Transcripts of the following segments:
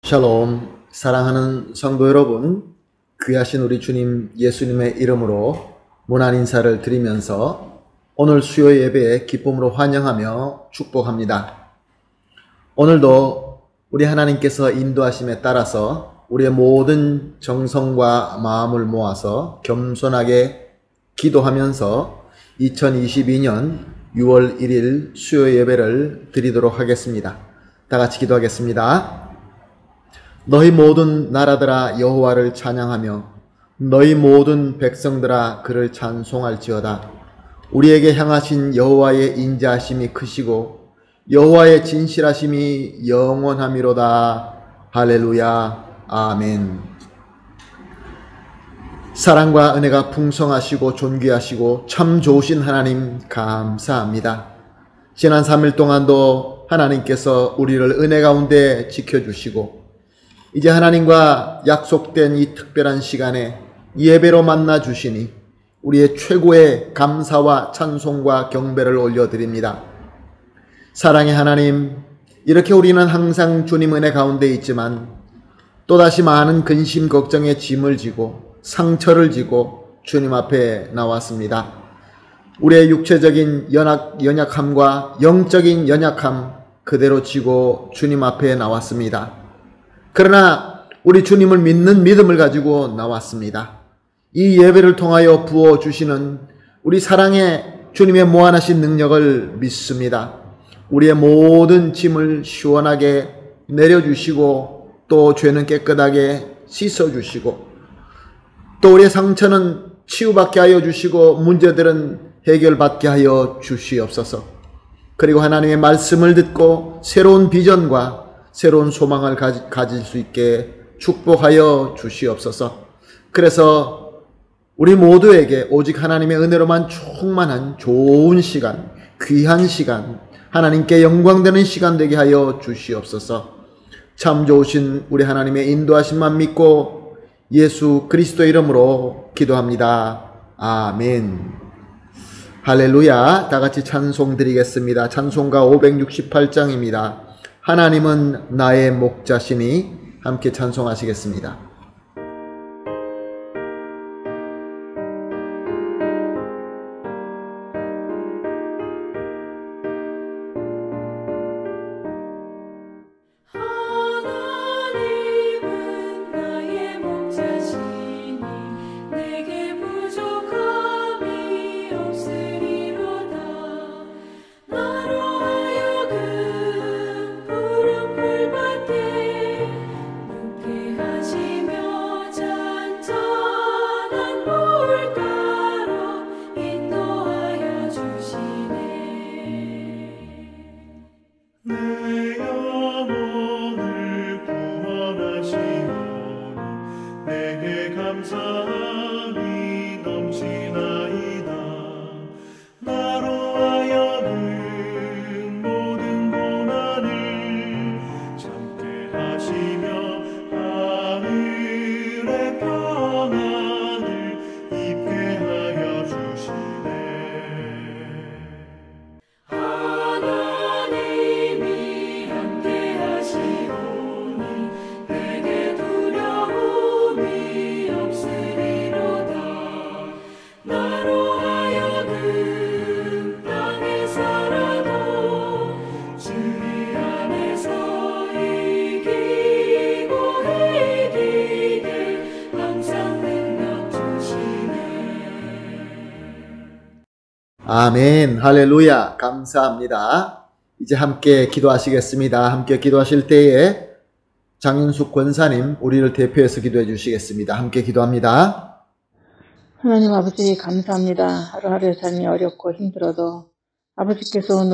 샬롬, 사랑하는 성도 여러분, 귀하신 우리 주님 예수님의 이름으로 문안 인사를 드리면서 오늘 수요 예배에 기쁨으로 환영하며 축복합니다. 오늘도 우리 하나님께서 인도하심에 따라서 우리의 모든 정성과 마음을 모아서 겸손하게 기도하면서 2022년 6월 1일 수요 예배를 드리도록 하겠습니다. 다 같이 기도하겠습니다. 너희 모든 나라들아 여호와를 찬양하며 너희 모든 백성들아 그를 찬송할지어다. 우리에게 향하신 여호와의 인자하심이 크시고 여호와의 진실하심이 영원하미로다. 할렐루야. 아멘. 사랑과 은혜가 풍성하시고 존귀하시고 참 좋으신 하나님 감사합니다. 지난 3일 동안도 하나님께서 우리를 은혜 가운데 지켜주시고 이제 하나님과 약속된 이 특별한 시간에 예배로 만나 주시니 우리의 최고의 감사와 찬송과 경배를 올려드립니다. 사랑의 하나님, 이렇게 우리는 항상 주님 은혜 가운데 있지만 또다시 많은 근심 걱정의 짐을 지고 상처를 지고 주님 앞에 나왔습니다. 우리의 육체적인 연약함과 영적인 연약함 그대로 지고 주님 앞에 나왔습니다. 그러나 우리 주님을 믿는 믿음을 가지고 나왔습니다. 이 예배를 통하여 부어주시는 우리 사랑의 주님의 무한하신 능력을 믿습니다. 우리의 모든 짐을 시원하게 내려주시고 또 죄는 깨끗하게 씻어주시고 또 우리의 상처는 치유받게 하여 주시고 문제들은 해결받게 하여 주시옵소서. 그리고 하나님의 말씀을 듣고 새로운 비전과 새로운 소망을 가질 수 있게 축복하여 주시옵소서. 그래서 우리 모두에게 오직 하나님의 은혜로만 충만한 좋은 시간, 귀한 시간, 하나님께 영광되는 시간 되게 하여 주시옵소서. 참 좋으신 우리 하나님의 인도하심만 믿고 예수 그리스도 이름으로 기도합니다. 아멘. 할렐루야. 다 같이 찬송 드리겠습니다. 찬송가 568장입니다. 하나님은 나의 목자시니 함께 찬송하시겠습니다. 아멘. 할렐루야. 감사합니다. 이제 함께 기도하시겠습니다. 함께 기도하실 때에 장윤숙 권사님 우리를 대표해서 기도해 주시겠습니다. 함께 기도합니다. 하나님 아버지 감사합니다. 하루하루의 삶이 어렵고 힘들어도 아버지께서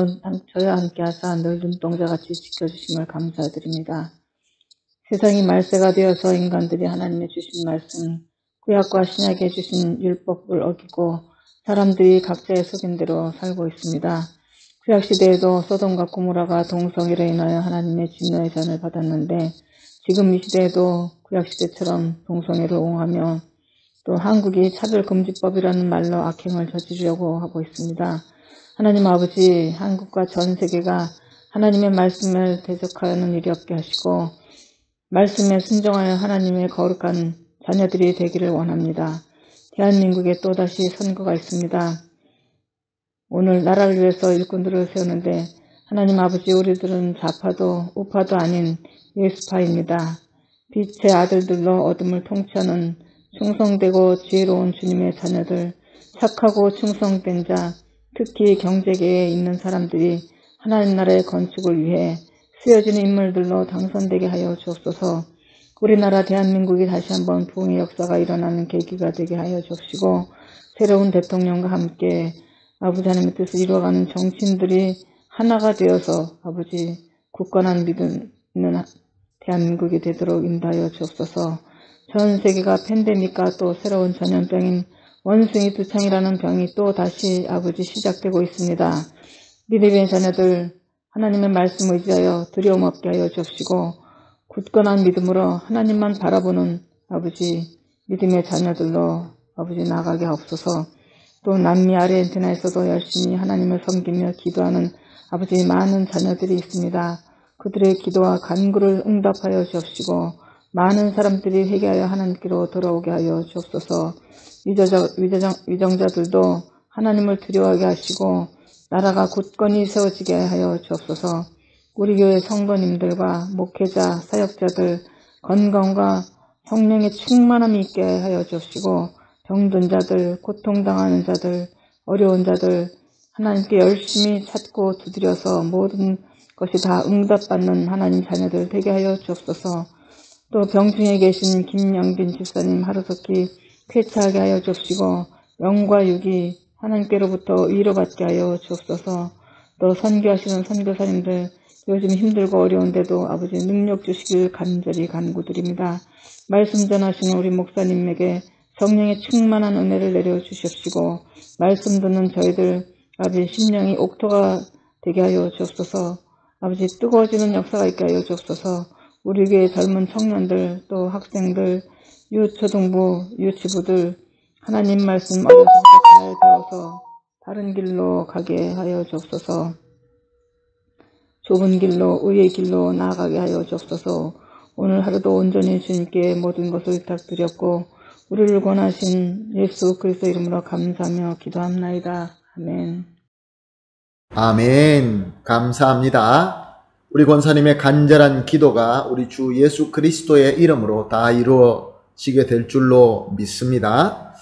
저희와 함께 하사 늘 눈동자같이 지켜주심을 감사드립니다. 세상이 말세가 되어서 인간들이 하나님의 주신 말씀, 구약과 신약에 주신 율법을 어기고 사람들이 각자의 속임대로 살고 있습니다. 구약시대에도 소돔과 고모라가 동성애로 인하여 하나님의 진노의 잔을 받았는데 지금 이 시대에도 구약시대처럼 동성애를 옹호하며 또 한국이 차별금지법이라는 말로 악행을 저지르려고 하고 있습니다. 하나님 아버지, 한국과 전 세계가 하나님의 말씀을 대적하는 일이 없게 하시고 말씀에 순종하여 하나님의 거룩한 자녀들이 되기를 원합니다. 대한민국에 또다시 선거가 있습니다. 오늘 나라를 위해서 일꾼들을 세우는데 하나님 아버지, 우리들은 좌파도 우파도 아닌 예수파입니다. 빛의 아들들로 어둠을 통치하는 충성되고 지혜로운 주님의 자녀들, 착하고 충성된 자, 특히 경제계에 있는 사람들이 하나님 나라의 건축을 위해 쓰여지는 인물들로 당선되게 하여 주옵소서. 우리나라 대한민국이 다시 한번 부흥의 역사가 일어나는 계기가 되게 하여 주옵시고, 새로운 대통령과 함께 아버지 하나님의 뜻을 이루어가는 정치인들이 하나가 되어서 아버지 굳건한 믿음 있는 대한민국이 되도록 인도하여 주옵소서. 전 세계가 팬데믹과 또 새로운 전염병인 원숭이 두창이라는 병이 또 다시 아버지 시작되고 있습니다. 믿음의 자녀들 하나님의 말씀을 의지하여 두려움 없게 하여 주옵시고, 굳건한 믿음으로 하나님만 바라보는 아버지 믿음의 자녀들로 아버지 나아가게 하옵소서. 또 남미 아르헨티나에서도 열심히 하나님을 섬기며 기도하는 아버지 많은 자녀들이 있습니다. 그들의 기도와 간구를 응답하여 주옵시고, 많은 사람들이 회개하여 하나님께로 돌아오게 하여 주옵소서. 위정자들도 하나님을 두려워하게 하시고 나라가 굳건히 세워지게 하여 주옵소서. 우리 교회 성도님들과 목회자, 사역자들 건강과 성령의 충만함이 있게 하여 주옵시고, 병든 자들, 고통당하는 자들, 어려운 자들 하나님께 열심히 찾고 두드려서 모든 것이 다 응답받는 하나님 자녀들 되게 하여 주옵소서. 또 병중에 계신 김영빈 집사님 하루속히 쾌차하게 하여 주옵시고, 영과 육이 하나님께로부터 위로받게 하여 주옵소서. 또 선교하시는 선교사님들 요즘 힘들고 어려운데도 아버지 능력 주시길 간절히 간구드립니다. 말씀 전하시는 우리 목사님에게 성령의 충만한 은혜를 내려주시옵시고, 말씀 듣는 저희들 아버지 심령이 옥토가 되게 하여 주옵소서. 아버지 뜨거워지는 역사가 있게 하여 주옵소서. 우리 교회 젊은 청년들 또 학생들, 유초등부, 유치부들 하나님 말씀 어려서부터 잘 배워서 바른 길로 가게 하여 주옵소서. 좁은 길로 의의 길로 나아가게 하여 주옵소서. 오늘 하루도 온전히 주님께 모든 것을 부탁드렸고 우리를 권하신 예수 그리스도 이름으로 감사하며 기도합나이다. 아멘. 아멘. 감사합니다. 우리 권사님의 간절한 기도가 우리 주 예수 그리스도의 이름으로 다 이루어지게 될 줄로 믿습니다.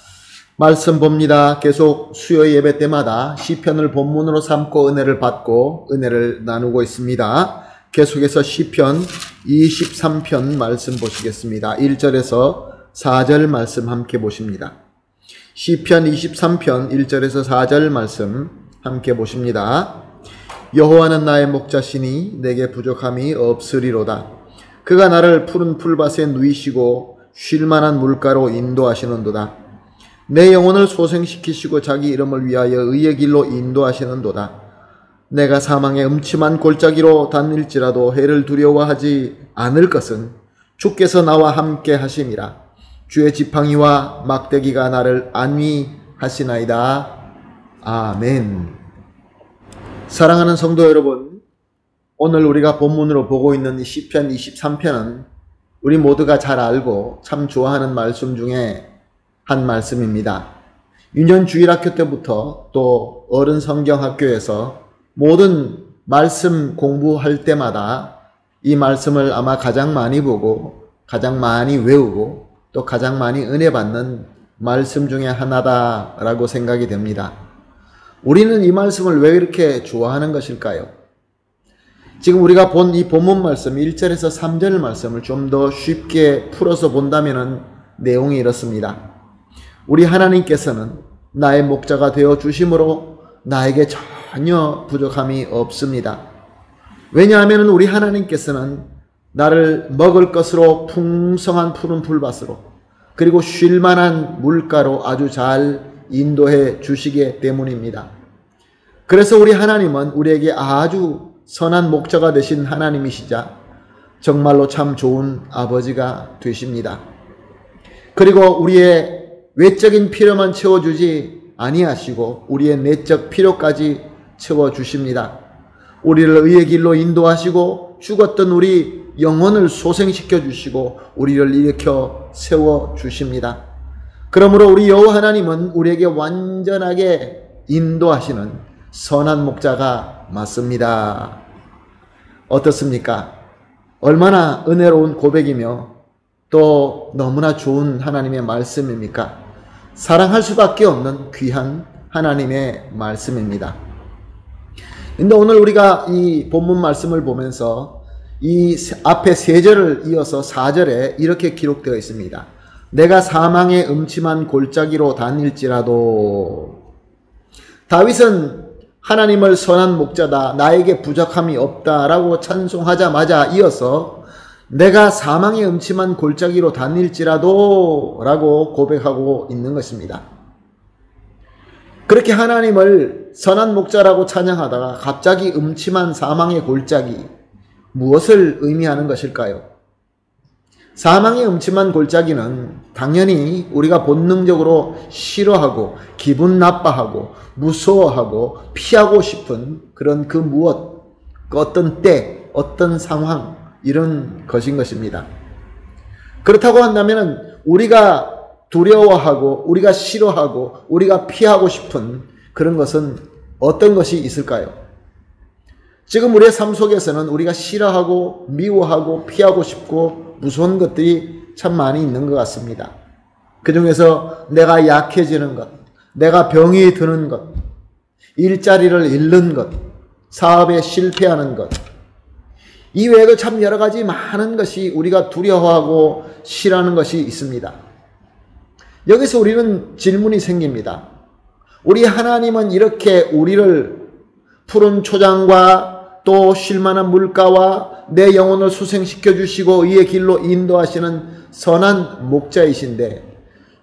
말씀 봅니다. 계속 수요 예배 때마다 시편을 본문으로 삼고 은혜를 받고 은혜를 나누고 있습니다. 계속해서 시편 23편 말씀 보시겠습니다. 1절에서 4절 말씀 함께 보십니다. 시편 23편 1절에서 4절 말씀 함께 보십니다. 여호와는 나의 목자시니 내게 부족함이 없으리로다. 그가 나를 푸른 풀밭에 누이시고 쉴만한 물가로 인도하시는도다. 내 영혼을 소생시키시고 자기 이름을 위하여 의의 길로 인도하시는도다. 내가 사망의 음침한 골짜기로 다닐지라도 해를 두려워하지 않을 것은 주께서 나와 함께 하심이라. 주의 지팡이와 막대기가 나를 안위하시나이다. 아멘. 사랑하는 성도 여러분, 오늘 우리가 본문으로 보고 있는 이 시편 23편은 우리 모두가 잘 알고 참 좋아하는 말씀 중에 한 말씀입니다. 유년 주일학교 때부터 또 어른 성경학교에서 모든 말씀 공부할 때마다 이 말씀을 아마 가장 많이 보고 가장 많이 외우고 또 가장 많이 은혜 받는 말씀 중에 하나다라고 생각이 됩니다. 우리는 이 말씀을 왜 이렇게 좋아하는 것일까요? 지금 우리가 본 이 본문 말씀 1절에서 3절 말씀을 좀 더 쉽게 풀어서 본다면 내용이 이렇습니다. 우리 하나님께서는 나의 목자가 되어 주심으로 나에게 전혀 부족함이 없습니다. 왜냐하면 우리 하나님께서는 나를 먹을 것으로 풍성한 푸른 풀밭으로 그리고 쉴만한 물가로 아주 잘 인도해 주시기 때문입니다. 그래서 우리 하나님은 우리에게 아주 선한 목자가 되신 하나님이시자 정말로 참 좋은 아버지가 되십니다. 그리고 우리의 외적인 필요만 채워주지 아니하시고 우리의 내적 필요까지 채워주십니다. 우리를 의의 길로 인도하시고 죽었던 우리 영혼을 소생시켜 주시고 우리를 일으켜 세워 주십니다. 그러므로 우리 여호와 하나님은 우리에게 완전하게 인도하시는 선한 목자가 맞습니다. 어떻습니까? 얼마나 은혜로운 고백이며 또 너무나 좋은 하나님의 말씀입니까? 사랑할 수밖에 없는 귀한 하나님의 말씀입니다. 근데 오늘 우리가 이 본문 말씀을 보면서 이 앞에 3절을 이어서 4절에 이렇게 기록되어 있습니다. 내가 사망의 음침한 골짜기로 다닐지라도. 다윗은 하나님을 선한 목자다, 나에게 부족함이 없다라고 찬송하자마자 이어서 내가 사망의 음침한 골짜기로 다닐지라도 라고 고백하고 있는 것입니다. 그렇게 하나님을 선한 목자라고 찬양하다가 갑자기 음침한 사망의 골짜기, 무엇을 의미하는 것일까요? 사망의 음침한 골짜기는 당연히 우리가 본능적으로 싫어하고 기분 나빠하고 무서워하고 피하고 싶은 그런 그 무엇, 어떤 때, 어떤 상황, 이런 것인 것입니다. 그렇다고 한다면 우리가 두려워하고 우리가 싫어하고 우리가 피하고 싶은 그런 것은 어떤 것이 있을까요? 지금 우리의 삶 속에서는 우리가 싫어하고 미워하고 피하고 싶고 무서운 것들이 참 많이 있는 것 같습니다. 그 중에서 내가 약해지는 것, 내가 병이 드는 것, 일자리를 잃는 것, 사업에 실패하는 것, 이 외에도 참 여러 가지 많은 것이 우리가 두려워하고 싫어하는 것이 있습니다. 여기서 우리는 질문이 생깁니다. 우리 하나님은 이렇게 우리를 푸른 초장과 또 쉴만한 물가와 내 영혼을 수생시켜 주시고 의의 길로 인도하시는 선한 목자이신데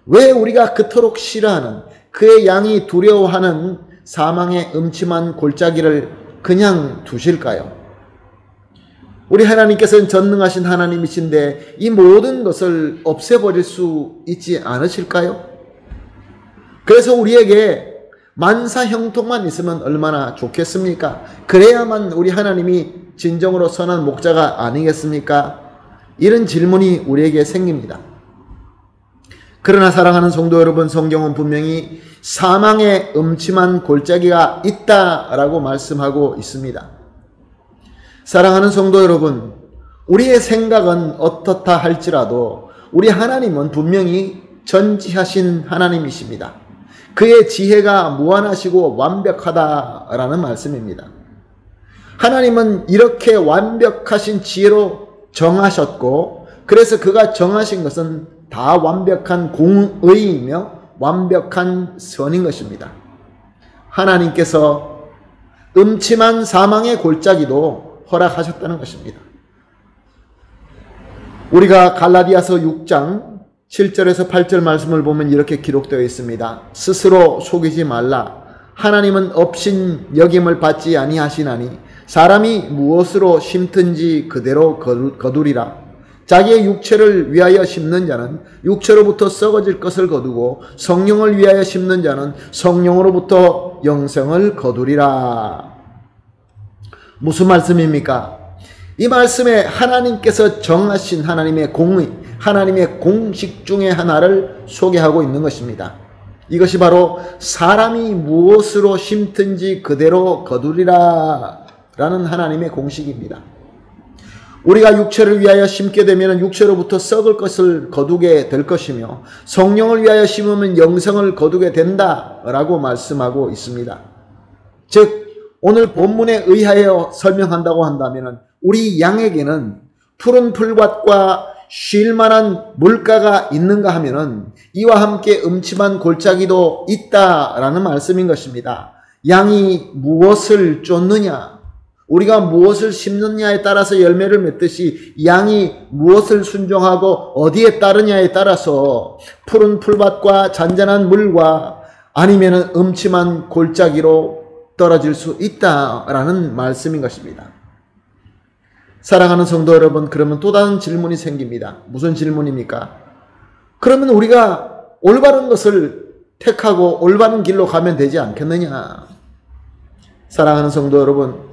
왜 우리가 그토록 싫어하는, 그의 양이 두려워하는 사망의 음침한 골짜기를 그냥 두실까요? 우리 하나님께서는 전능하신 하나님이신데 이 모든 것을 없애버릴 수 있지 않으실까요? 그래서 우리에게 만사 형통만 있으면 얼마나 좋겠습니까? 그래야만 우리 하나님이 진정으로 선한 목자가 아니겠습니까? 이런 질문이 우리에게 생깁니다. 그러나 사랑하는 성도 여러분, 성경은 분명히 사망의 음침한 골짜기가 있다라고 말씀하고 있습니다. 사랑하는 성도 여러분, 우리의 생각은 어떻다 할지라도 우리 하나님은 분명히 전지하신 하나님이십니다. 그의 지혜가 무한하시고 완벽하다라는 말씀입니다. 하나님은 이렇게 완벽하신 지혜로 정하셨고, 그래서 그가 정하신 것은 다 완벽한 공의이며 완벽한 선인 것입니다. 하나님께서 음침한 사망의 골짜기도 허락하셨다는 것입니다. 우리가 갈라디아서 6장 7절에서 8절 말씀을 보면 이렇게 기록되어 있습니다. 스스로 속이지 말라. 하나님은 업신 여김을 받지 아니하시나니 사람이 무엇으로 심든지 그대로 거두리라. 자기의 육체를 위하여 심는 자는 육체로부터 썩어질 것을 거두고 성령을 위하여 심는 자는 성령으로부터 영생을 거두리라. 무슨 말씀입니까? 이 말씀에 하나님께서 정하신 하나님의 공의, 하나님의 공식 중에 하나를 소개하고 있는 것입니다. 이것이 바로 사람이 무엇으로 심든지 그대로 거두리라 라는 하나님의 공식입니다. 우리가 육체를 위하여 심게 되면 육체로부터 썩을 것을 거두게 될 것이며 성령을 위하여 심으면 영생을 거두게 된다라고 말씀하고 있습니다. 즉 오늘 본문에 의하여 설명한다고 한다면 우리 양에게는 푸른 풀밭과 쉴 만한 물가가 있는가 하면은 이와 함께 음침한 골짜기도 있다라는 말씀인 것입니다. 양이 무엇을 쫓느냐, 우리가 무엇을 심느냐에 따라서 열매를 맺듯이 양이 무엇을 순종하고 어디에 따르냐에 따라서 푸른 풀밭과 잔잔한 물과 아니면은 음침한 골짜기로 떨어질 수 있다라는 말씀인 것입니다. 사랑하는 성도 여러분, 그러면 또 다른 질문이 생깁니다. 무슨 질문입니까? 그러면 우리가 올바른 것을 택하고 올바른 길로 가면 되지 않겠느냐? 사랑하는 성도 여러분,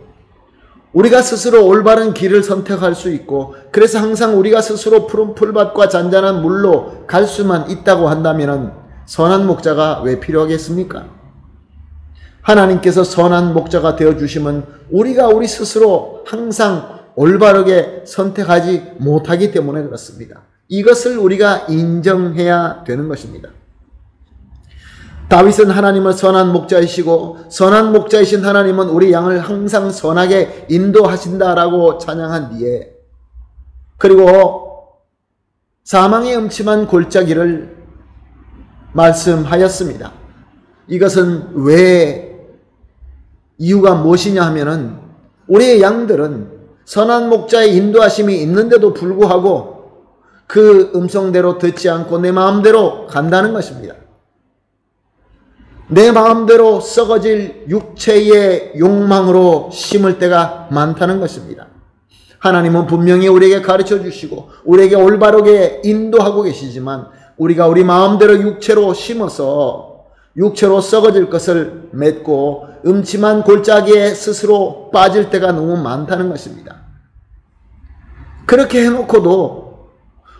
우리가 스스로 올바른 길을 선택할 수 있고, 그래서 항상 우리가 스스로 푸른 풀밭과 잔잔한 물로 갈 수만 있다고 한다면 선한 목자가 왜 필요하겠습니까? 하나님께서 선한 목자가 되어주시면 우리가 우리 스스로 항상 올바르게 선택하지 못하기 때문에 그렇습니다. 이것을 우리가 인정해야 되는 것입니다. 다윗은 하나님을 선한 목자이시고 선한 목자이신 하나님은 우리 양을 항상 선하게 인도하신다라고 찬양한 뒤에, 그리고 사망의 음침한 골짜기를 말씀하였습니다. 이것은 왜 이유가 무엇이냐 하면은 우리의 양들은 선한 목자의 인도하심이 있는데도 불구하고 그 음성대로 듣지 않고 내 마음대로 간다는 것입니다. 내 마음대로 썩어질 육체의 욕망으로 심을 때가 많다는 것입니다. 하나님은 분명히 우리에게 가르쳐 주시고 우리에게 올바르게 인도하고 계시지만 우리가 우리 마음대로 육체로 심어서 육체로 썩어질 것을 맺고 음침한 골짜기에 스스로 빠질 때가 너무 많다는 것입니다. 그렇게 해놓고도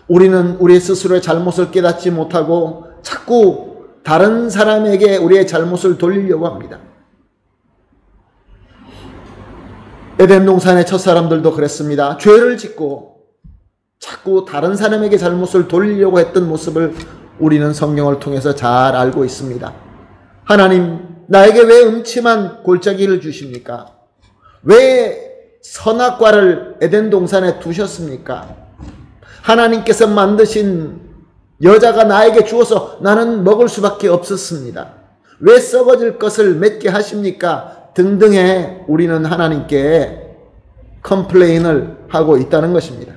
우리는 우리 스스로의 잘못을 깨닫지 못하고 자꾸 다른 사람에게 우리의 잘못을 돌리려고 합니다. 에덴 동산의 첫사람들도 그랬습니다. 죄를 짓고 자꾸 다른 사람에게 잘못을 돌리려고 했던 모습을 우리는 성경을 통해서 잘 알고 있습니다. 하나님, 나에게 왜 음침한 골짜기를 주십니까? 왜 선악과를 에덴 동산에 두셨습니까? 하나님께서 만드신 여자가 나에게 주어서 나는 먹을 수밖에 없었습니다. 왜 썩어질 것을 맺게 하십니까? 등등의 우리는 하나님께 컴플레인을 하고 있다는 것입니다.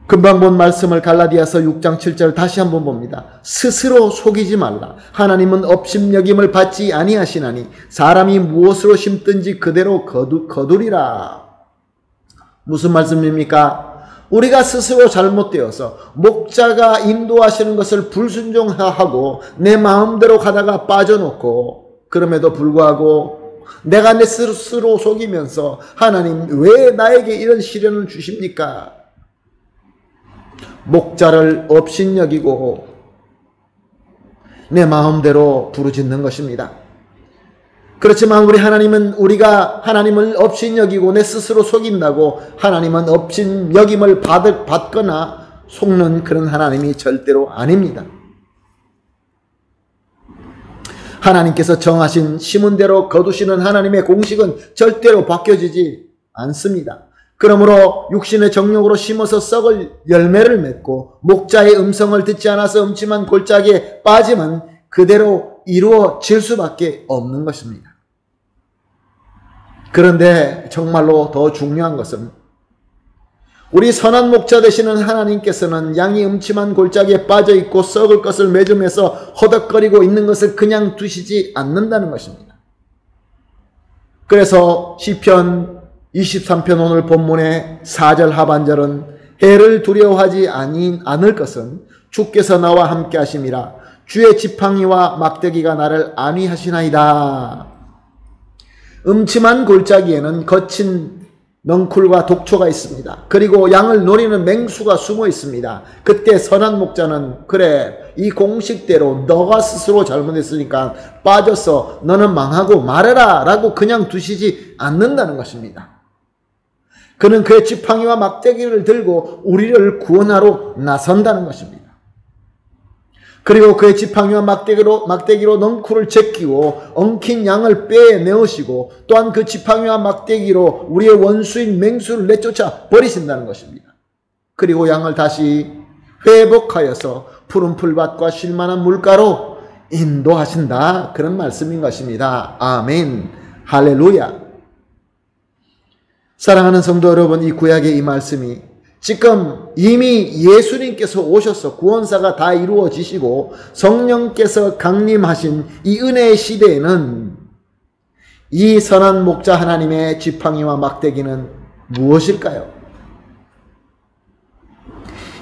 금방 본 말씀을 갈라디아서 6장 7절 다시 한번 봅니다. 스스로 속이지 말라. 하나님은 업신여김을 받지 아니하시나니 사람이 무엇으로 심든지 그대로 거두리라. 무슨 말씀입니까? 우리가 스스로 잘못되어서 목자가 인도하시는 것을 불순종하고 내 마음대로 가다가 빠져놓고, 그럼에도 불구하고 내가 내 스스로 속이면서 하나님 왜 나에게 이런 시련을 주십니까? 목자를 업신여기고 내 마음대로 부르짖는 것입니다. 그렇지만 우리 하나님은 우리가 하나님을 업신여기고 내 스스로 속인다고 하나님은 업신여김을 받거나 속는 그런 하나님이 절대로 아닙니다. 하나님께서 정하신 심은 대로 거두시는 하나님의 공식은 절대로 바뀌어지지 않습니다. 그러므로 육신의 정욕으로 심어서 썩을 열매를 맺고 목자의 음성을 듣지 않아서 음침한 골짜기에 빠지면 그대로 이루어질 수밖에 없는 것입니다. 그런데 정말로 더 중요한 것은 우리 선한 목자 되시는 하나님께서는 양이 음침한 골짜기에 빠져있고 썩을 것을 맺으면서 허덕거리고 있는 것을 그냥 두시지 않는다는 것입니다. 그래서 시편 23편 오늘 본문의 4절 하반절은 해를 두려워하지 않을 것은 주께서 나와 함께 하심이라. 주의 지팡이와 막대기가 나를 안위하시나이다. 음침한 골짜기에는 거친 넝쿨과 독초가 있습니다. 그리고 양을 노리는 맹수가 숨어 있습니다. 그때 선한 목자는 그래, 이 공식대로 너가 스스로 잘못했으니까 빠져서 너는 망하고 말해라 라고 그냥 두시지 않는다는 것입니다. 그는 그의 지팡이와 막대기를 들고 우리를 구원하러 나선다는 것입니다. 그리고 그의 지팡이와 막대기로 넝쿨을 제끼고 엉킨 양을 빼내으시고 또한 그 지팡이와 막대기로 우리의 원수인 맹수를 내쫓아 버리신다는 것입니다. 그리고 양을 다시 회복하여서 푸른 풀밭과 쉴만한 물가로 인도하신다. 그런 말씀인 것입니다. 아멘. 할렐루야. 사랑하는 성도 여러분, 이 구약의 이 말씀이 지금 이미 예수님께서 오셔서 구원사가 다 이루어지시고 성령께서 강림하신 이 은혜의 시대에는 이 선한 목자 하나님의 지팡이와 막대기는 무엇일까요?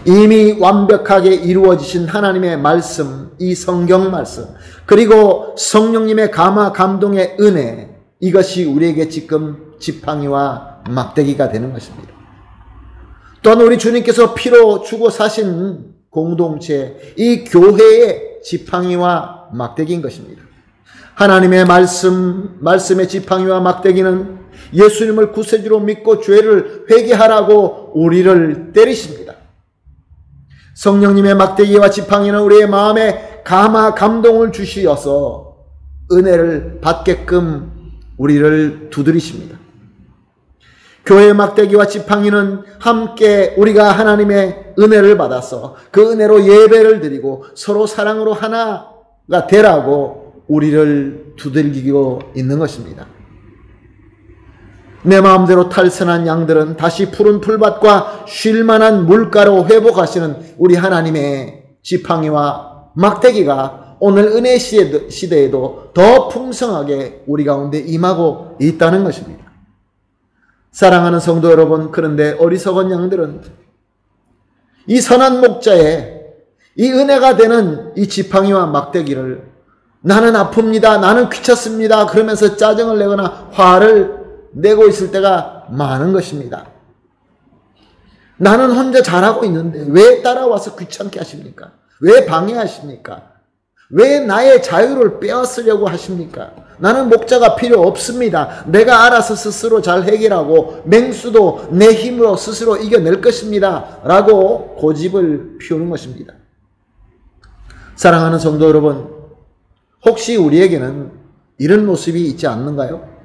이미 완벽하게 이루어지신 하나님의 말씀, 이 성경 말씀, 그리고 성령님의 감화 감동의 은혜, 이것이 우리에게 지금 지팡이와 막대기가 되는 것입니다. 또한 우리 주님께서 피로 주고 사신 공동체, 이 교회의 지팡이와 막대기인 것입니다. 하나님의 말씀의 지팡이와 막대기는 예수님을 구세주로 믿고 죄를 회개하라고 우리를 때리십니다. 성령님의 막대기와 지팡이는 우리의 마음에 감동을 주시어서 은혜를 받게끔 우리를 두드리십니다. 교회의 막대기와 지팡이는 함께 우리가 하나님의 은혜를 받아서 그 은혜로 예배를 드리고 서로 사랑으로 하나가 되라고 우리를 두들기고 있는 것입니다. 내 마음대로 탈선한 양들은 다시 푸른 풀밭과 쉴만한 물가로 회복하시는 우리 하나님의 지팡이와 막대기가 오늘 은혜 시대에도 더 풍성하게 우리 가운데 임하고 있다는 것입니다. 사랑하는 성도 여러분, 그런데 어리석은 양들은 이 선한 목자의 이 은혜가 되는 이 지팡이와 막대기를 나는 아픕니다, 나는 귀찮습니다 그러면서 짜증을 내거나 화를 내고 있을 때가 많은 것입니다. 나는 혼자 잘하고 있는데 왜 따라와서 귀찮게 하십니까? 왜 방해하십니까? 왜 나의 자유를 빼앗으려고 하십니까? 나는 목자가 필요 없습니다. 내가 알아서 스스로 잘 해결하고 맹수도 내 힘으로 스스로 이겨낼 것입니다 라고 고집을 피우는 것입니다. 사랑하는 성도 여러분, 혹시 우리에게는 이런 모습이 있지 않는가요?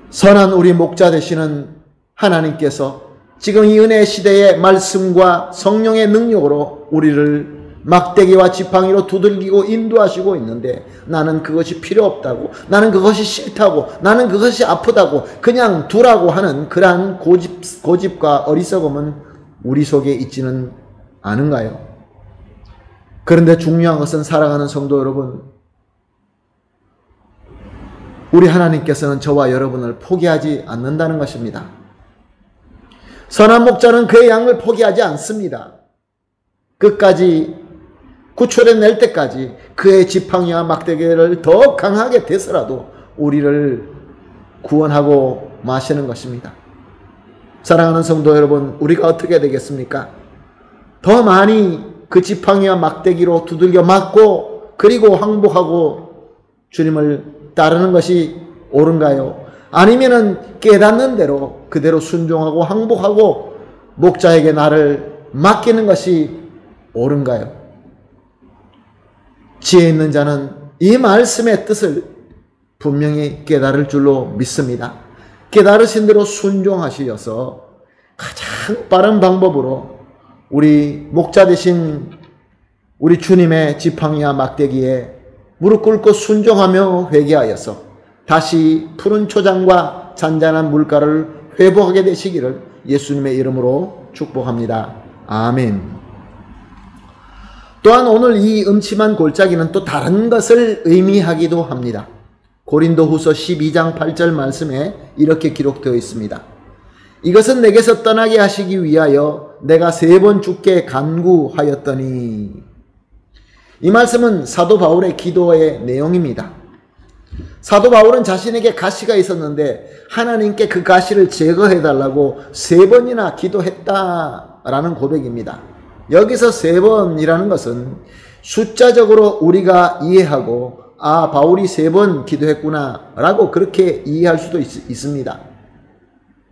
선한 우리 목자 되시는 하나님께서 지금 이 은혜 시대의 말씀과 성령의 능력으로 우리를 막대기와 지팡이로 두들기고 인도하시고 있는데 나는 그것이 필요 없다고, 나는 그것이 싫다고, 나는 그것이 아프다고 그냥 두라고 하는 그러한 고집과 어리석음은 우리 속에 있지는 않은가요? 그런데 중요한 것은 사랑하는 성도 여러분, 우리 하나님께서는 저와 여러분을 포기하지 않는다는 것입니다. 선한 목자는 그의 양을 포기하지 않습니다. 끝까지 구출해낼 때까지 그의 지팡이와 막대기를 더 강하게 대서라도 우리를 구원하고 마시는 것입니다. 사랑하는 성도 여러분, 우리가 어떻게 되겠습니까? 더 많이 그 지팡이와 막대기로 두들겨 맞고 그리고 항복하고 주님을 따르는 것이 옳은가요? 아니면은 깨닫는 대로 그대로 순종하고 항복하고 목자에게 나를 맡기는 것이 옳은가요? 지혜 있는 자는 이 말씀의 뜻을 분명히 깨달을 줄로 믿습니다. 깨달으신 대로 순종하시어서 가장 빠른 방법으로 우리 목자 되신 우리 주님의 지팡이와 막대기에 무릎 꿇고 순종하며 회개하여서 다시 푸른 초장과 잔잔한 물가를 회복하게 되시기를 예수님의 이름으로 축복합니다. 아멘. 또한 오늘 이 음침한 골짜기는 또 다른 것을 의미하기도 합니다. 고린도후서 12장 8절 말씀에 이렇게 기록되어 있습니다. 이것은 내게서 떠나게 하시기 위하여 내가 3번 주께 간구하였더니. 이 말씀은 사도 바울의 기도의 내용입니다. 사도 바울은 자신에게 가시가 있었는데 하나님께 그 가시를 제거해달라고 3번이나 기도했다라는 고백입니다. 여기서 3번이라는 것은 숫자적으로 우리가 이해하고 아, 바울이 3번 기도했구나 라고 그렇게 이해할 수도 있습니다.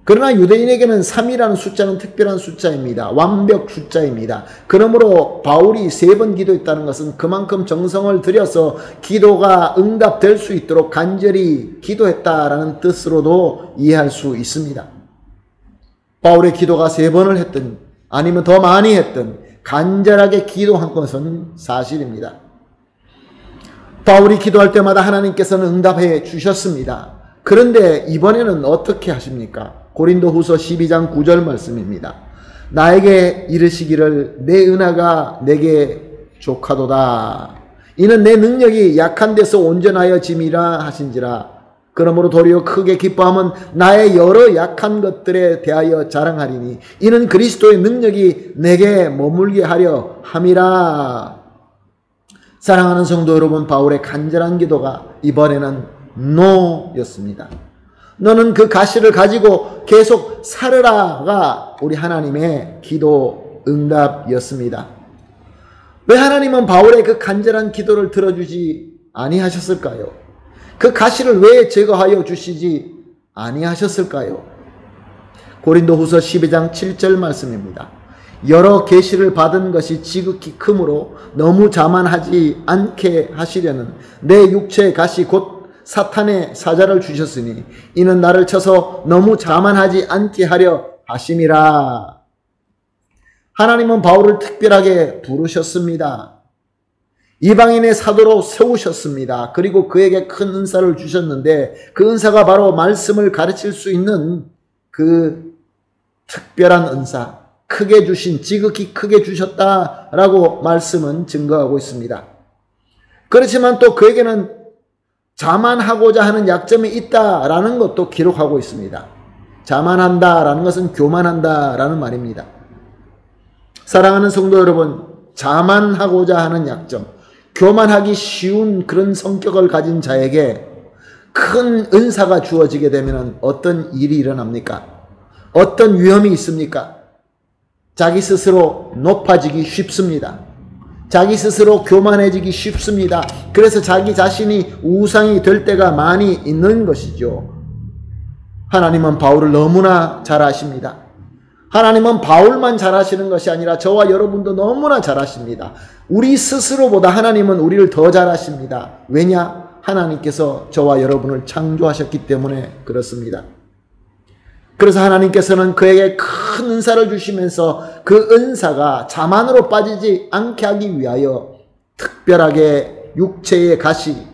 그러나 유대인에게는 3이라는 숫자는 특별한 숫자입니다. 완벽 숫자입니다. 그러므로 바울이 3번 기도했다는 것은 그만큼 정성을 들여서 기도가 응답될 수 있도록 간절히 기도했다라는 뜻으로도 이해할 수 있습니다. 바울의 기도가 3번을 했든 아니면 더 많이 했든 간절하게 기도한 것은 사실입니다. 바울이 기도할 때마다 하나님께서는 응답해 주셨습니다. 그런데 이번에는 어떻게 하십니까? 고린도후서 12장 9절 말씀입니다. 나에게 이르시기를 내 은혜가 내게 족하도다. 이는 내 능력이 약한 데서 온전하여 짐이라 하신지라. 그러므로 도리어 크게 기뻐함은 나의 여러 약한 것들에 대하여 자랑하리니 이는 그리스도의 능력이 내게 머물게 하려 함이라. 사랑하는 성도 여러분, 바울의 간절한 기도가 이번에는 노였습니다. 너는 그 가시를 가지고 계속 살으라가 우리 하나님의 기도 응답이었습니다. 왜 하나님은 바울의 그 간절한 기도를 들어주지 아니하셨을까요? 그 가시를 왜 제거하여 주시지 아니하셨을까요? 고린도후서 12장 7절 말씀입니다. 여러 계시를 받은 것이 지극히 크므로 너무 자만하지 않게 하시려는 내 육체의 가시 곧 사탄의 사자를 주셨으니 이는 나를 쳐서 너무 자만하지 않게 하려 하심이라. 하나님은 바울을 특별하게 부르셨습니다. 이방인의 사도로 세우셨습니다. 그리고 그에게 큰 은사를 주셨는데 그 은사가 바로 말씀을 가르칠 수 있는 그 특별한 은사, 크게 주신, 지극히 크게 주셨다라고 말씀은 증거하고 있습니다. 그렇지만 또 그에게는 자만하고자 하는 약점이 있다라는 것도 기록하고 있습니다. 자만한다라는 것은 교만한다라는 말입니다. 사랑하는 성도 여러분, 자만하고자 하는 약점, 교만하기 쉬운 그런 성격을 가진 자에게 큰 은사가 주어지게 되면 어떤 일이 일어납니까? 어떤 위험이 있습니까? 자기 스스로 높아지기 쉽습니다. 자기 스스로 교만해지기 쉽습니다. 그래서 자기 자신이 우상이 될 때가 많이 있는 것이죠. 하나님은 바울을 너무나 잘 아십니다. 하나님은 바울만 잘 아시는 것이 아니라 저와 여러분도 너무나 잘 아십니다. 우리 스스로보다 하나님은 우리를 더 잘 아십니다. 왜냐? 하나님께서 저와 여러분을 창조하셨기 때문에 그렇습니다. 그래서 하나님께서는 그에게 큰 은사를 주시면서 그 은사가 자만으로 빠지지 않게 하기 위하여 특별하게 육체의 가시,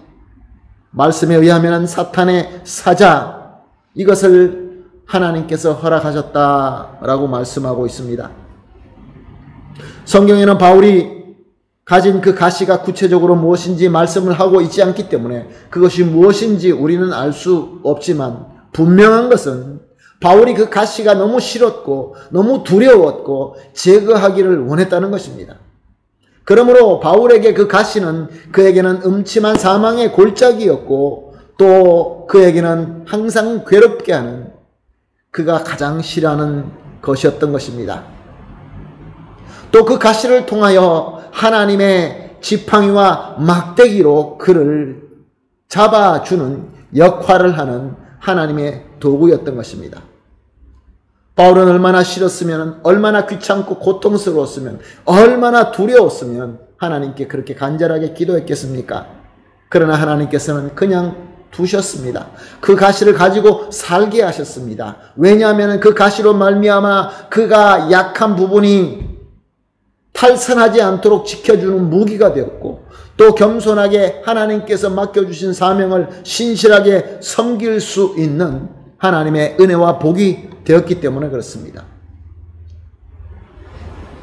말씀에 의하면 사탄의 사자, 이것을 하나님께서 허락하셨다라고 말씀하고 있습니다. 성경에는 바울이 가진 그 가시가 구체적으로 무엇인지 말씀을 하고 있지 않기 때문에 그것이 무엇인지 우리는 알 수 없지만 분명한 것은 바울이 그 가시가 너무 싫었고 너무 두려웠고 제거하기를 원했다는 것입니다. 그러므로 바울에게 그 가시는 그에게는 음침한 사망의 골짜기였고 또 그에게는 항상 괴롭게 하는 그가 가장 싫어하는 것이었던 것입니다. 또 그 가시를 통하여 하나님의 지팡이와 막대기로 그를 잡아주는 역할을 하는 하나님의 도구였던 것입니다. 바울은 얼마나 싫었으면, 얼마나 귀찮고 고통스러웠으면, 얼마나 두려웠으면 하나님께 그렇게 간절하게 기도했겠습니까? 그러나 하나님께서는 그냥 두셨습니다. 그 가시를 가지고 살게 하셨습니다. 왜냐하면 그 가시로 말미암아 그가 약한 부분이 탈선하지 않도록 지켜주는 무기가 되었고 또 겸손하게 하나님께서 맡겨주신 사명을 신실하게 섬길 수 있는 하나님의 은혜와 복이 되었기 때문에 그렇습니다.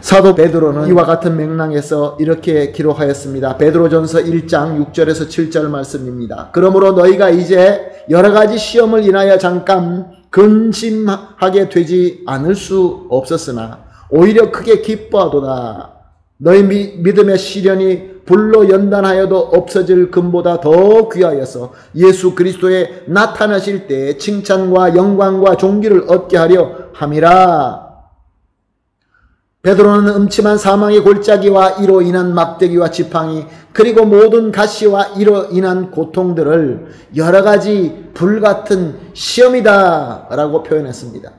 사도 베드로는 이와 같은 맥락에서 이렇게 기록하였습니다. 베드로전서 1장 6절에서 7절 말씀입니다. 그러므로 너희가 이제 여러 가지 시험을 인하여 잠깐 근심하게 되지 않을 수 없었으나 오히려 크게 기뻐하도다. 너희 믿음의 시련이 불로 연단하여도 없어질 금보다 더 귀하여서 예수 그리스도에 나타나실 때에 칭찬과 영광과 존귀를 얻게 하려 함이라. 베드로는 음침한 사망의 골짜기와 이로 인한 막대기와 지팡이 그리고 모든 가시와 이로 인한 고통들을 여러 가지 불같은 시험이다 라고 표현했습니다.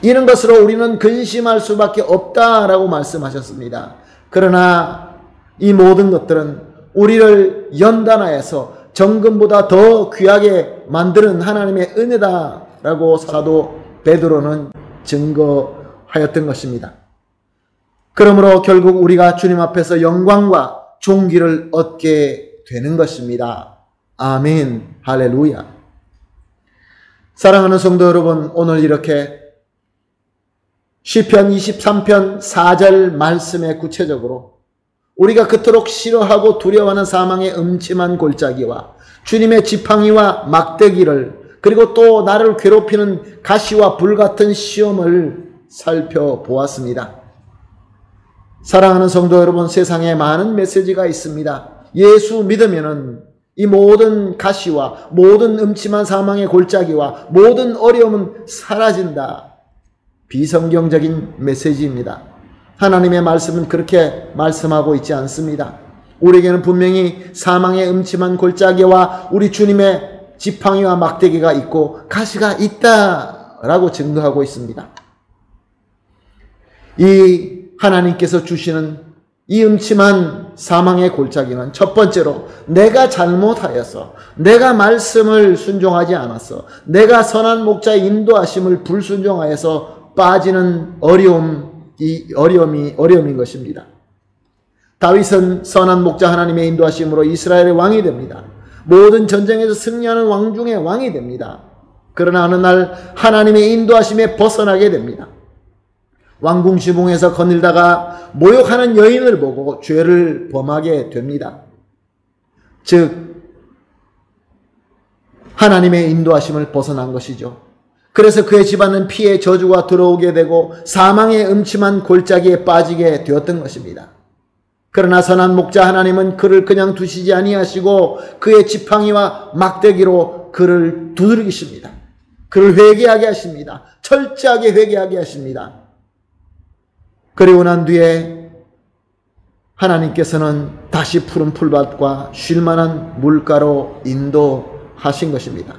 이런 것으로 우리는 근심할 수밖에 없다라고 말씀하셨습니다. 그러나 이 모든 것들은 우리를 연단하여서 정금보다 더 귀하게 만드는 하나님의 은혜다라고 사도 베드로는 증거하였던 것입니다. 그러므로 결국 우리가 주님 앞에서 영광과 존귀를 얻게 되는 것입니다. 아멘, 할렐루야. 사랑하는 성도 여러분, 오늘 이렇게 시편 23편 4절 말씀에 구체적으로 우리가 그토록 싫어하고 두려워하는 사망의 음침한 골짜기와 주님의 지팡이와 막대기를 그리고 또 나를 괴롭히는 가시와 불같은 시험을 살펴보았습니다. 사랑하는 성도 여러분, 세상에 많은 메시지가 있습니다. 예수 믿으면은 이 모든 가시와 모든 음침한 사망의 골짜기와 모든 어려움은 사라진다. 비성경적인 메시지입니다. 하나님의 말씀은 그렇게 말씀하고 있지 않습니다. 우리에게는 분명히 사망의 음침한 골짜기와 우리 주님의 지팡이와 막대기가 있고 가시가 있다라고 증거하고 있습니다. 이 하나님께서 주시는 이 음침한 사망의 골짜기는 첫 번째로 내가 잘못하여서, 내가 말씀을 순종하지 않았어, 내가 선한 목자의 인도하심을 불순종하여서 빠지는 어려움인 것입니다. 다윗은 선한 목자 하나님의 인도하심으로 이스라엘의 왕이 됩니다. 모든 전쟁에서 승리하는 왕 중에 왕이 됩니다. 그러나 어느 날 하나님의 인도하심에 벗어나게 됩니다. 왕궁지붕에서 거닐다가 모욕하는 여인을 보고 죄를 범하게 됩니다. 즉 하나님의 인도하심을 벗어난 것이죠. 그래서 그의 집안은 피해 저주가 들어오게 되고 사망의 음침한 골짜기에 빠지게 되었던 것입니다. 그러나 선한 목자 하나님은 그를 그냥 두시지 아니하시고 그의 지팡이와 막대기로 그를 두드리십니다. 그를 회개하게 하십니다. 철저하게 회개하게 하십니다. 그리고 난 뒤에 하나님께서는 다시 푸른 풀밭과 쉴만한 물가로 인도하신 것입니다.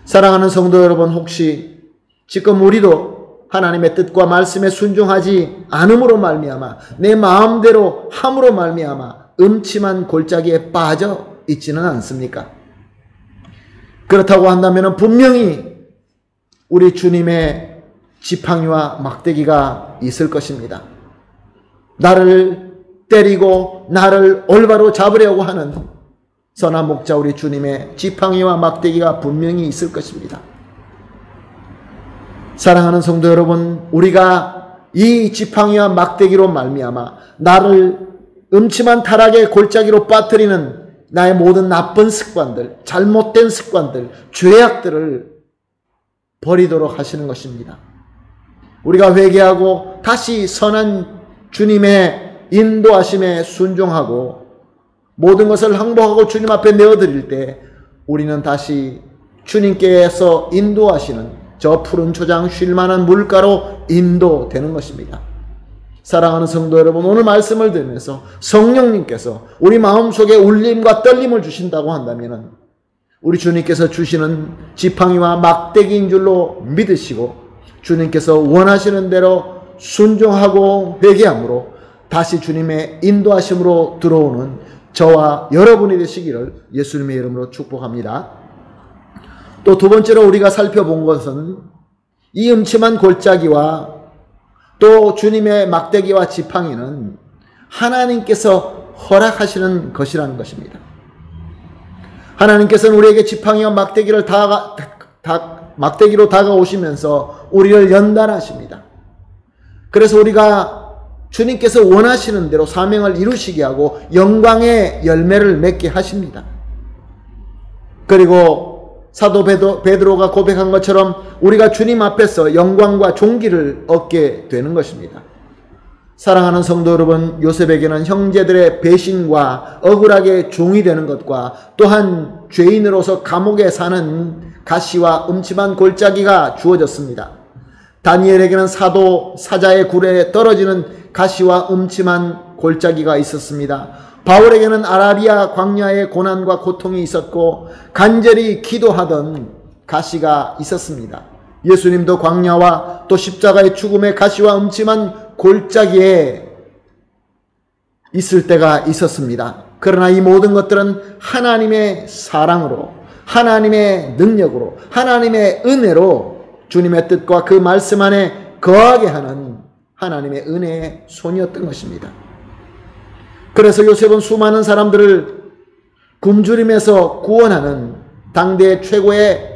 사랑하는 성도 여러분, 혹시 지금 우리도 하나님의 뜻과 말씀에 순종하지 않음으로 말미암아 내 마음대로 함으로 말미암아 음침한 골짜기에 빠져 있지는 않습니까? 그렇다고 한다면 분명히 우리 주님의 지팡이와 막대기가 있을 것입니다. 나를 때리고 나를 올바로 잡으려고 하는 선한 목자 우리 주님의 지팡이와 막대기가 분명히 있을 것입니다. 사랑하는 성도 여러분, 우리가 이 지팡이와 막대기로 말미암아 나를 음침한 타락의 골짜기로 빠뜨리는 나의 모든 나쁜 습관들, 잘못된 습관들, 죄악들을 버리도록 하시는 것입니다. 우리가 회개하고 다시 선한 주님의 인도하심에 순종하고 모든 것을 항복하고 주님 앞에 내어드릴 때 우리는 다시 주님께서 인도하시는 저 푸른 초장 쉴만한 물가로 인도되는 것입니다. 사랑하는 성도 여러분, 오늘 말씀을 들으면서 성령님께서 우리 마음속에 울림과 떨림을 주신다고 한다면 우리 주님께서 주시는 지팡이와 막대기인 줄로 믿으시고 주님께서 원하시는 대로 순종하고 회개함으로 다시 주님의 인도하심으로 들어오는 저와 여러분이 되시기를 예수님의 이름으로 축복합니다. 또 두 번째로 우리가 살펴본 것은 이 음침한 골짜기와 또 주님의 막대기와 지팡이는 하나님께서 허락하시는 것이라는 것입니다. 하나님께서는 우리에게 지팡이와 막대기로 다가오시면서 우리를 연단하십니다. 그래서 우리가 주님께서 원하시는 대로 사명을 이루시게 하고 영광의 열매를 맺게 하십니다. 그리고 사도 베드로가 고백한 것처럼 우리가 주님 앞에서 영광과 존귀를 얻게 되는 것입니다. 사랑하는 성도 여러분, 요셉에게는 형제들의 배신과 억울하게 종이 되는 것과 또한 죄인으로서 감옥에 사는 가시와 음침한 골짜기가 주어졌습니다. 다니엘에게는 사자의 굴에 떨어지는 가시와 음침한 골짜기가 있었습니다. 바울에게는 아라비아 광야의 고난과 고통이 있었고 간절히 기도하던 가시가 있었습니다. 예수님도 광야와 또 십자가의 죽음의 가시와 음침한 골짜기에 있을 때가 있었습니다. 그러나 이 모든 것들은 하나님의 사랑으로, 하나님의 능력으로, 하나님의 은혜로 주님의 뜻과 그 말씀 안에 거하게 하는 하나님의 은혜의 손이었던 것입니다. 그래서 요셉은 수많은 사람들을 굶주림에서 구원하는 당대 최고의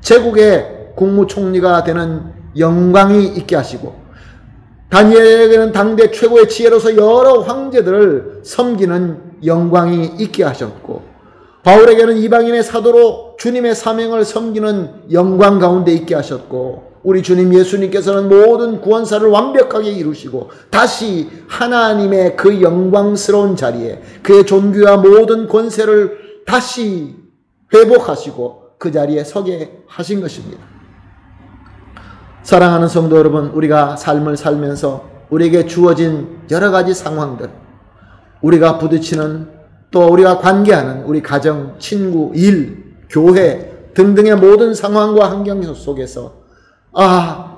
제국의 국무총리가 되는 영광이 있게 하시고 다니엘에게는 당대 최고의 지혜로서 여러 황제들을 섬기는 영광이 있게 하셨고 바울에게는 이방인의 사도로 주님의 사명을 섬기는 영광 가운데 있게 하셨고 우리 주님 예수님께서는 모든 구원사를 완벽하게 이루시고 다시 하나님의 그 영광스러운 자리에 그의 존귀와 모든 권세를 다시 회복하시고 그 자리에 서게 하신 것입니다. 사랑하는 성도 여러분, 우리가 삶을 살면서 우리에게 주어진 여러 가지 상황들, 우리가 부딪히는, 또 우리가 관계하는 우리 가정, 친구, 일, 교회 등등의 모든 상황과 환경 속에서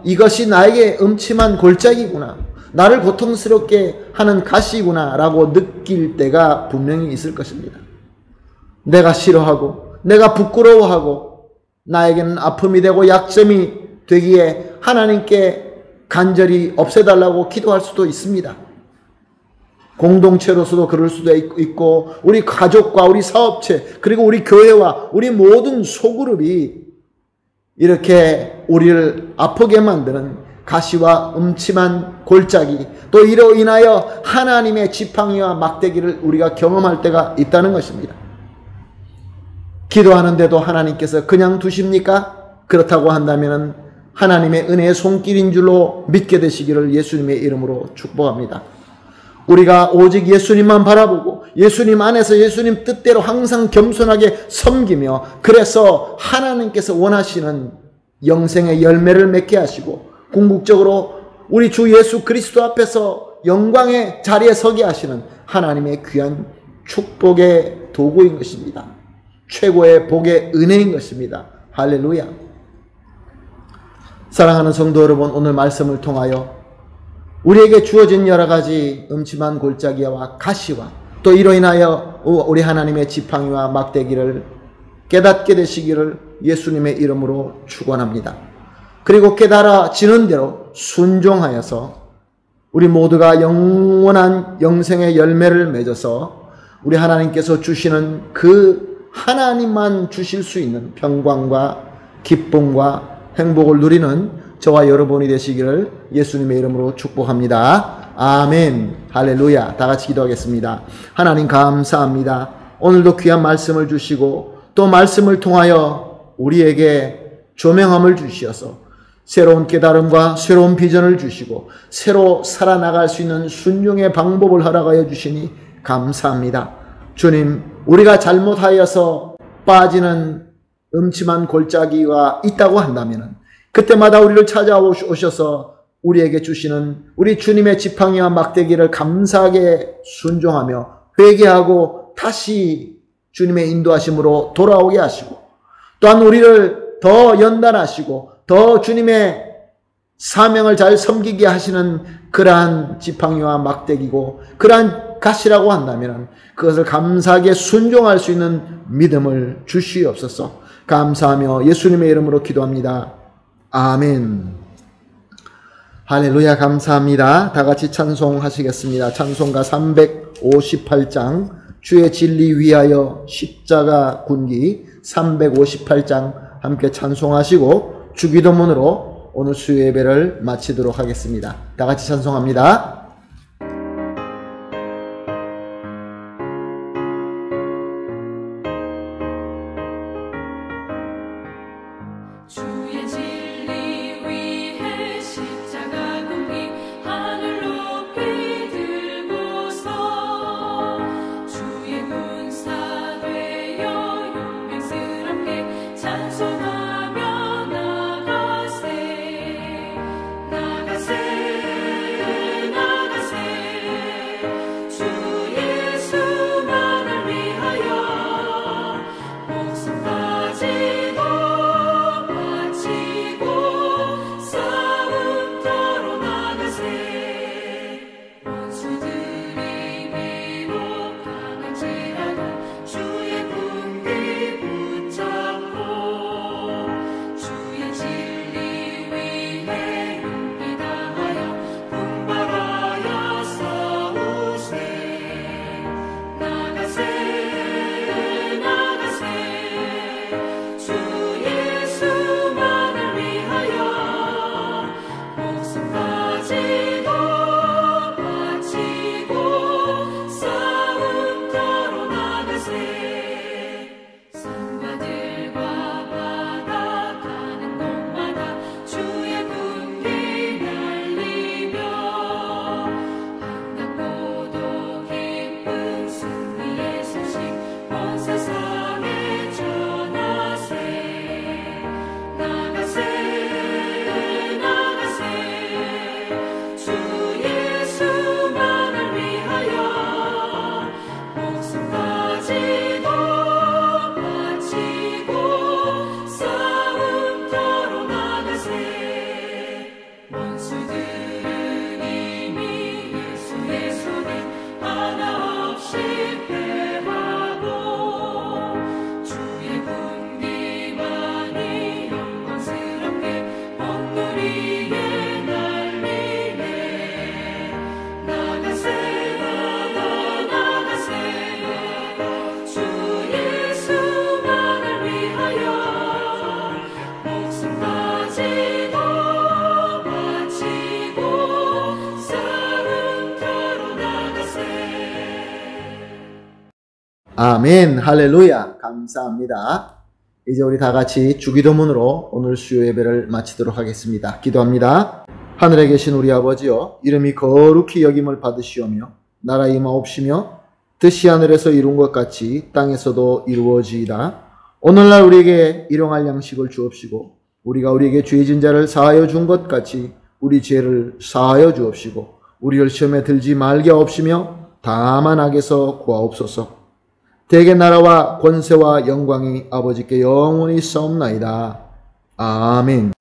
이것이 나에게 음침한 골짜기구나, 나를 고통스럽게 하는 가시구나 라고 느낄 때가 분명히 있을 것입니다. 내가 싫어하고 내가 부끄러워하고 나에게는 아픔이 되고 약점이 되기에 하나님께 간절히 없애달라고 기도할 수도 있습니다. 공동체로서도 그럴 수도 있고, 우리 가족과 우리 사업체, 그리고 우리 교회와 우리 모든 소그룹이 이렇게 우리를 아프게 만드는 가시와 음침한 골짜기, 또 이로 인하여 하나님의 지팡이와 막대기를 우리가 경험할 때가 있다는 것입니다. 기도하는데도 하나님께서 그냥 두십니까? 그렇다고 한다면 하나님의 은혜의 손길인 줄로 믿게 되시기를 예수님의 이름으로 축복합니다. 우리가 오직 예수님만 바라보고 예수님 안에서 예수님 뜻대로 항상 겸손하게 섬기며, 그래서 하나님께서 원하시는 영생의 열매를 맺게 하시고 궁극적으로 우리 주 예수 그리스도 앞에서 영광의 자리에 서게 하시는 하나님의 귀한 축복의 도구인 것입니다. 최고의 복의 은혜인 것입니다. 할렐루야. 사랑하는 성도 여러분, 오늘 말씀을 통하여 우리에게 주어진 여러 가지 음침한 골짜기와 가시와 또 이로 인하여 우리 하나님의 지팡이와 막대기를 깨닫게 되시기를 예수님의 이름으로 축원합니다. 그리고 깨달아지는 대로 순종하여서 우리 모두가 영원한 영생의 열매를 맺어서 우리 하나님께서 주시는 그 하나님만 주실 수 있는 평강과 기쁨과 행복을 누리는 저와 여러분이 되시기를 예수님의 이름으로 축복합니다. 아멘. 할렐루야. 다 같이 기도하겠습니다. 하나님 감사합니다. 오늘도 귀한 말씀을 주시고 또 말씀을 통하여 우리에게 조명함을 주시어서 새로운 깨달음과 새로운 비전을 주시고 새로 살아나갈 수 있는 순종의 방법을 허락하여 주시니 감사합니다. 주님, 우리가 잘못하여서 빠지는 음침한 골짜기가 있다고 한다면 그때마다 우리를 찾아오셔서 우리에게 주시는 우리 주님의 지팡이와 막대기를 감사하게 순종하며 회개하고 다시 주님의 인도하심으로 돌아오게 하시고, 또한 우리를 더 연단하시고 더 주님의 사명을 잘 섬기게 하시는 그러한 지팡이와 막대기고 그러한 가시라고 한다면 그것을 감사하게 순종할 수 있는 믿음을 주시옵소서. 감사하며 예수님의 이름으로 기도합니다. 아멘. 할렐루야. 감사합니다. 다 같이 찬송하시겠습니다. 찬송가 358장 주의 진리 위하여 십자가 군기 358장 함께 찬송하시고 주기도문으로 오늘 수요 예배를 마치도록 하겠습니다. 다 같이 찬송합니다. 세상 아멘. 할렐루야. 감사합니다. 이제 우리 다 같이 주기도문으로 오늘 수요 예배를 마치도록 하겠습니다. 기도합니다. 하늘에 계신 우리 아버지여, 이름이 거룩히 여김을 받으시오며 나라 임하옵시며 뜻이 하늘에서 이룬 것 같이 땅에서도 이루어지이다. 오늘날 우리에게 일용할 양식을 주옵시고 우리가 우리에게 죄진 자를 사하여 준 것 같이 우리 죄를 사하여 주옵시고 우리를 시험에 들지 말게 하옵시며 다만 악에서 구하옵소서. 대개 나라와 권세와 영광이 아버지께 영원히 있사옵나이다. 아멘.